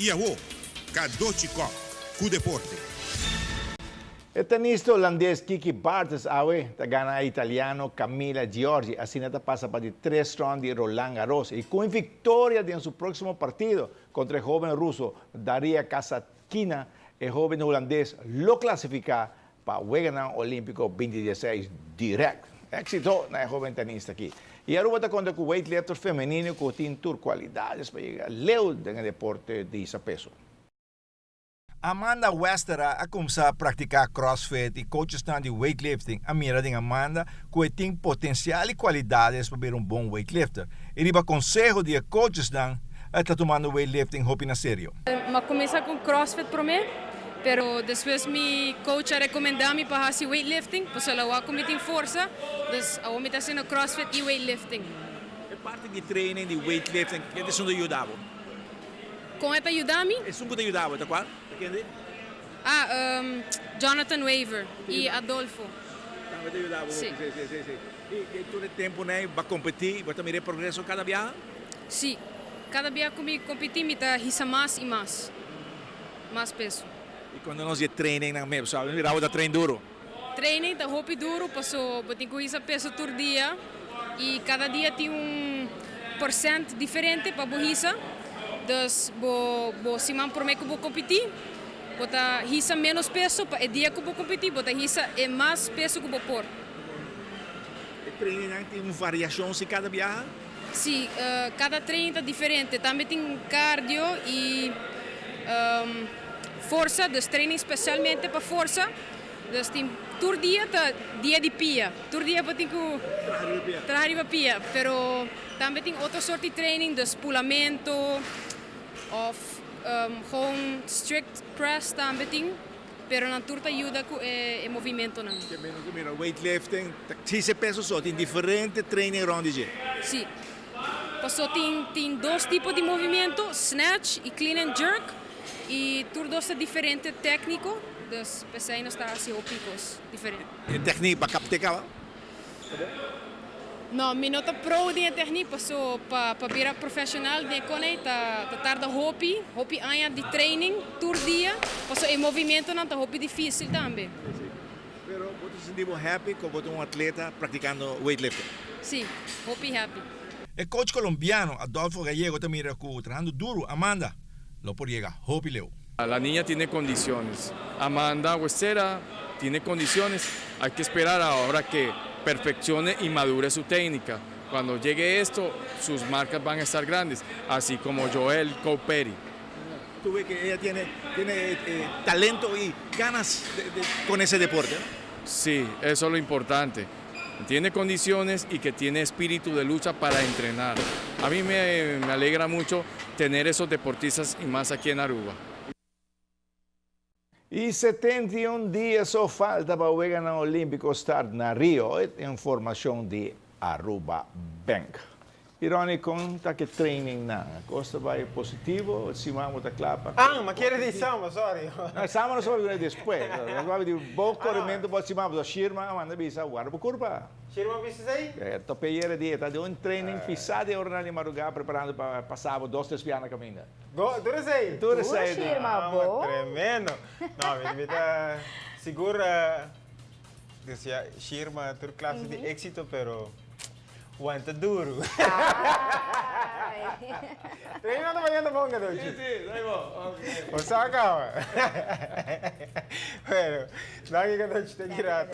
Iawo, Kadochikov, ku deporte. El tenista holandés Kiki Bartels awe tagana italiano Camila Giorgi Asinata pasa para el 3 round de Roland Garros y con victoria en su próximo partido contra el joven ruso Daria Kasatkina, el joven holandés lo clasifica para el Juegos Olímpicos 2016 direct. Éxito en el joven tenista aquí. Y ahora vamos contra el weightlifter femenino que tiene qualidades para llegar lejos en el deporte de ese peso. Amanda Wester a começar a praticar crossfit e coach de weightlifting. A mira de Amanda que tem potencial e qualidades para ser bom weightlifter. E riba consejo de coaches está tomando weightlifting hobby na sério. Ma começa com crossfit para mim, pero depois mi coach recomendou-me para fazer weightlifting, pois ela vai cometer força, então eu me está fazendo crossfit e weightlifting. É parte de treino de weightlifting que eles não ajudavam. Com ela ajudar-me? Eles não ajudavam, tá qual? Jonathan Waver e Adolfo. Sim. E todo o tempo, né, vai competir, vai ter progresso cada dia? Sim. Cada dia que competir, me dá risa mais e mais. Mais peso. E quando nós treinamos, na mesma, sabe? Virava da treino duro. Treino, tá roupa duro, passou, botem com isso peso todo dia. E cada dia tem porcento diferente para a risa. Então, se man por mim que vou competir, bota risa menos peso, para o dia que vou competir, bota risa é mais peso que vou pôr. O treino tem uma variação se cada dia? Sim, cada treino é diferente. Também tem cardio e força, dos treinos especialmente para força. Então, tem todo dia dia de pia, todo dia tem que trabalhar para pia, pero também tem outra sorte de treino, dos pulamento, of gewoon strict press também tem, pero na turta ajuda com o movimento não. Que menos weightlifting, se peso só tem diferente treino around the Sim. Passou tem dois tipos de movimento, snatch e clean and jerk, e todos é diferente técnico, dos pessoas está assim picos diferente. Técnica para captar? Não, me nota pro de técnica, passou para virar profissional de cone, tá tarda hopi aia de training, todo dia, passou em movimento não tá hopi difícil também. Pero você se sente happy com um atleta praticando weightlifting? Sim, hopi happy. El coach colombiano Adolfo Gallego también trabajando duro. Amanda, lo por llegar, hopi leo. La niña tiene condiciones. Amanda Huesera tiene condiciones. Hay que esperar ahora que perfeccione y madure su técnica. Cuando llegue esto, sus marcas van a estar grandes, así como Joel Couperi. Tú ves que ella tiene talento y ganas con ese deporte, ¿no? Sí, eso es lo importante. Tiene condiciones y que tiene espíritu de lucha para entrenar. A mí me alegra mucho tener esos deportistas y más aquí en Aruba. E 71 dias só falta para o Juegos Olímpicos estar na Rio. É informação de Aruba Bank. Irônico, tá que training na costa vai positivo, se vamos da clapa. Ma che edizione, sorry. Sábado só vai depois. Nós vamos de bom corrimento para cima da Shirma, manda bisa guarda por curva. Shirma bisa aí? É, topeira dia, tá de um training pisado e ordenado em madrugada preparando para passar 2-3 dias na caminhada. Dura sei? Dura sei. Shirma, boh. Tremendo. No, mi tá segura decía Shirma, tu classe de éxito, pero aguanta duro. Treino mañana ponga doce. Sim, vai bom. O saca. Bueno, daqui que doce te girato.